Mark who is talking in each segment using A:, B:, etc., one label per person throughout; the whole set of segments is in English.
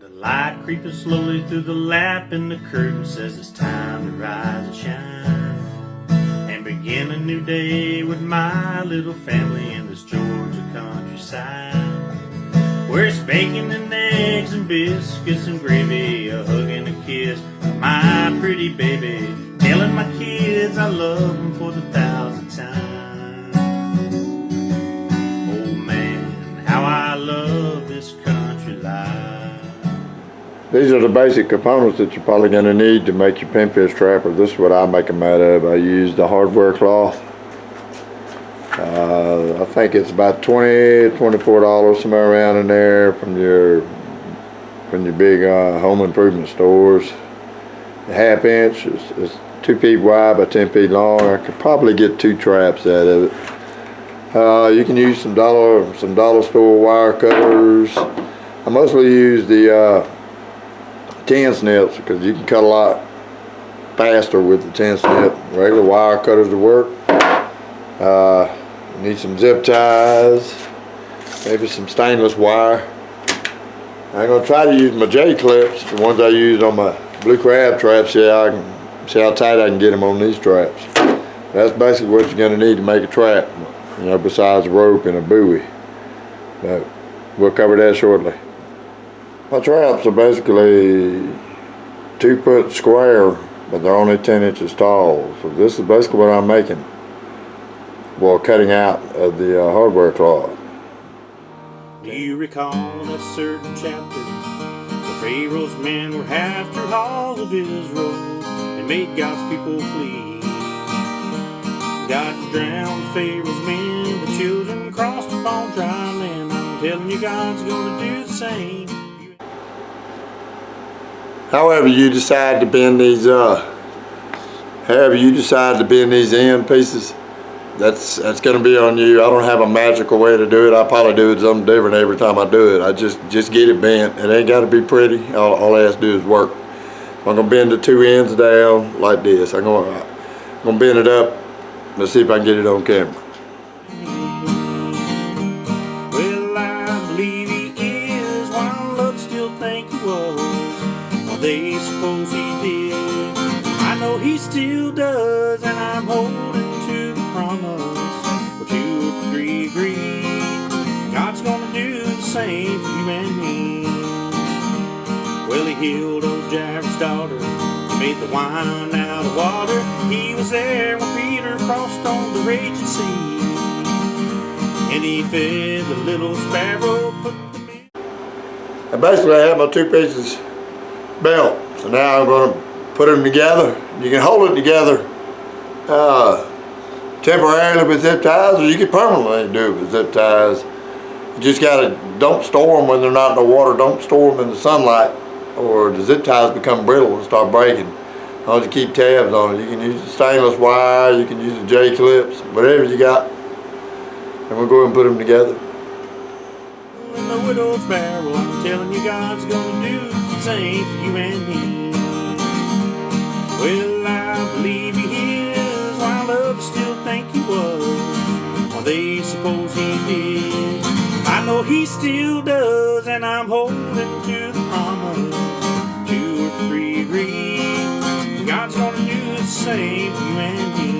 A: The light creeping slowly through the lap, and the curtain says it's time to rise and shine and begin a new day with my little family in this Georgia countryside, where it's bacon and eggs and biscuits and gravy, a hug and a kiss, my pretty baby, telling my kids I love them for the 1,000th time. Oh man, how I love this country life.
B: These are the basic components that you're probably going to need to make your pinfish trapper. This is what I make them out of. I use the hardware cloth. I think it's about $20, $24, somewhere around in there from your big home improvement stores. The 1/2 inch is 2 feet wide by 10 feet long. I could probably get 2 traps out of it. You can use some dollar store wire cutters. I mostly use the 10 snips because you can cut a lot faster with the 10 snip. Regular wire cutters to work. Need some zip ties, maybe some stainless wire. I'm going to try to use my J clips, the ones I use on my blue crab traps. See how tight I can get them on these traps. That's basically what you're going to need to make a trap, you know, besides a rope and a buoy. But we'll cover that shortly. My traps are basically 2 foot square, but they're only 10 inches tall. So this is basically what I'm making while cutting out of the hardware cloth.
A: Do you recall that certain chapter where Pharaoh's men were after all of Israel and made God's people flee? God drowned Pharaoh's men, the children crossed upon dry land. I'm telling you, God's going to do the same.
B: However you decide to bend these end pieces, that's going to be on you. I don't have a magical way to do it. I probably do it something different every time I do it. I just get it bent. It ain't got to be pretty. All I have to do is work. I'm going to bend the 2 ends down like this. I'm going to bend it up. Let's see if I can get it on camera.
A: Well, I believe he is, while others still think he was. Well, they suppose he did. I know he still does, and I'm holding to the promise. Well, 2 or 3 agree, God's gonna do the same for you and me. Well, he healed old Jairus' daughter, he made the wine out of water. He was there when Peter crossed on the raging sea, and he fed the little sparrow, put the meat.
B: And basically I have my 2 pieces belt. So now I'm going to put them together. You can hold it together temporarily with zip ties, or you can permanently do it with zip ties. You just gotta, don't store them when they're not in the water. Don't store them in the sunlight, or the zip ties become brittle and start breaking. As long as you keep tabs on it. You can use the stainless wire, you can use the J clips, whatever you got. And we'll go ahead and put them together.
A: And the widow's barrel, I'm telling you, God's gonna do the same for you and me. Well, I believe he is, while others still think he was. Well, they suppose he did. I know he still does, and I'm holding to the promise. 2 or 3 agree, God's gonna do the same for you and me.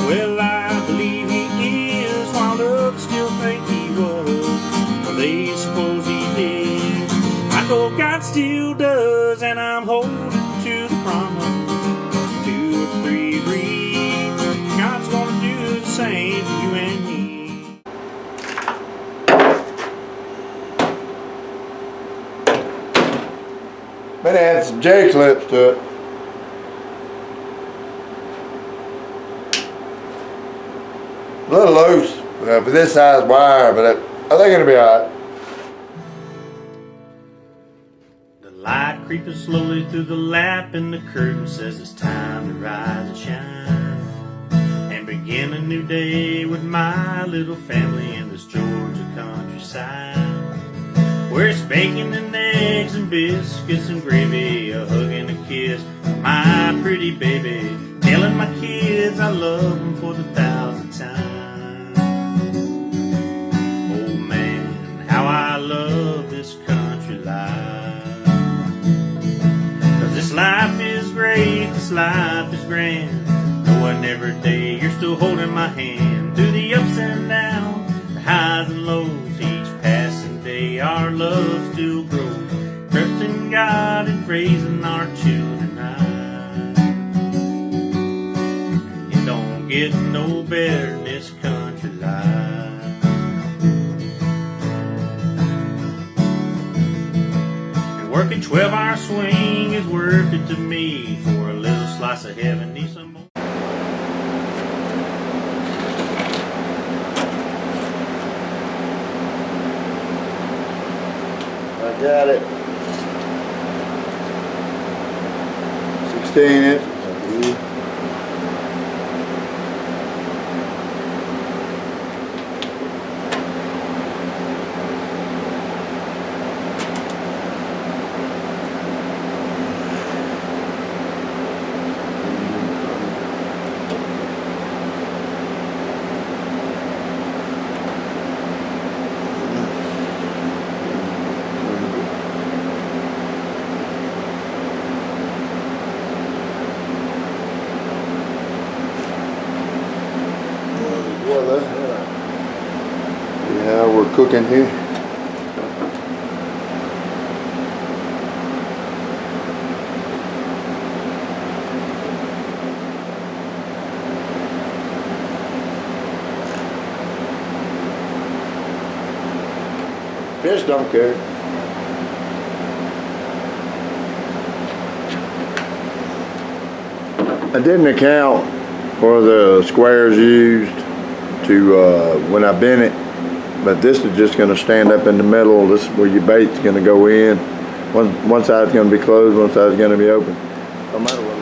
A: Well, I believe he is, while others still think he was. Well, they suppose he did. I know God still does, and I'm holding to the promise. 2 or 3 agree, God's gonna do the same for you and me.
B: Better add some J clips to it. A little loose for this size wire, but I think it'll be alright.
A: The light creeping slowly through the lap, and the curtain says it's time to rise and shine and begin a new day with my little family in this Georgia countryside, where it's bacon and eggs and biscuits and gravy, a hug and a kiss, my pretty baby, telling my kids I love them for the 1,000th time. Oh man, how I love this country life. 'Cause this life is great, this life is grand, knowing every day you're still holding my hand. Through the ups and downs, the highs and lows, each passing day our love still grows. Trusting God and praising our children high. It don't get no better than this country life. And working 12-hour swing is worth it to me. For a little slice of heaven, need some more.
B: I got it. 16 inches. Yeah, we're cooking here. Fish don't care. I didn't account for the squares used to when I bent it, but this is just going to stand up in the middle. This is where your bait's going to go in. One side's going to be closed, one side's going to be open. No matter what.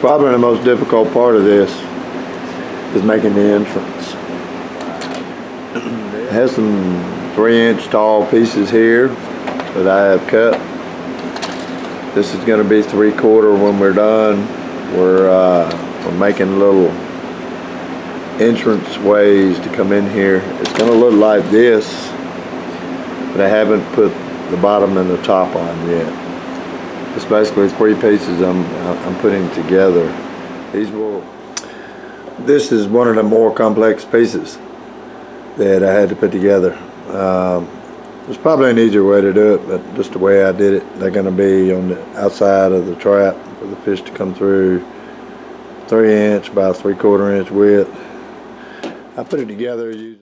B: Probably the most difficult part of this is making the entrance. It has some 3-inch tall pieces here that I have cut. This is going to be 3/4 when we're done. We're making little entrance ways to come in here. It's going to look like this, but I haven't put the bottom and the top on yet. It's basically 3 pieces I'm putting together. This is one of the more complex pieces that I had to put together. There's probably an easier way to do it, but just the way I did it, they're going to be on the outside of the trap for the fish to come through. 3-inch by 3/4 inch width. I put it together using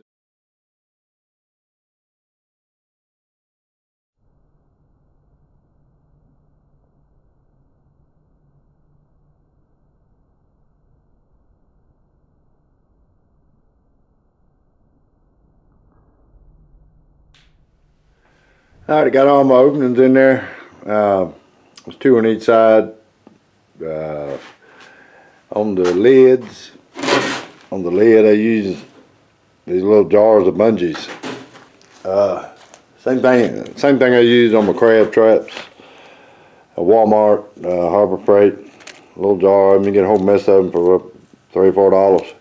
B: I already got all my openings in there. There's 2 on each side. On the lids, on the lid I use these little jars of bungees. Same thing I use on my crab traps. A Walmart, Harbor Freight, little jar. You can get a whole mess of them for $3 or $4.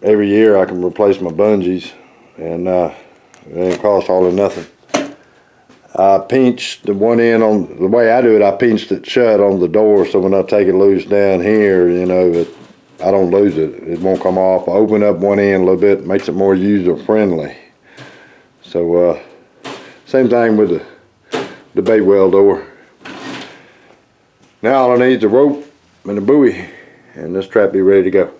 B: Every year I can replace my bungees, and it ain't cost all or nothing. I pinched the one end on, the way I do it, I pinched it shut on the door, so when I take it loose down here, you know, I don't lose it. It won't come off. I open up one end a little bit, makes it more user friendly. So same thing with the bait well door. Now all I need is a rope and a buoy, and this trap be ready to go.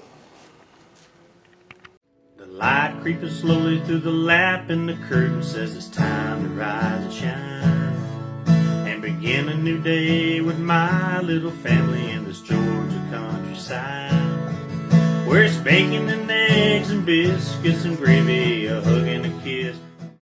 A: The light creeping slowly through the lap, and the curtain says it's time to rise and shine and begin a new day with my little family in this Georgia countryside, where it's bacon and eggs and biscuits and gravy, a hug and a kiss.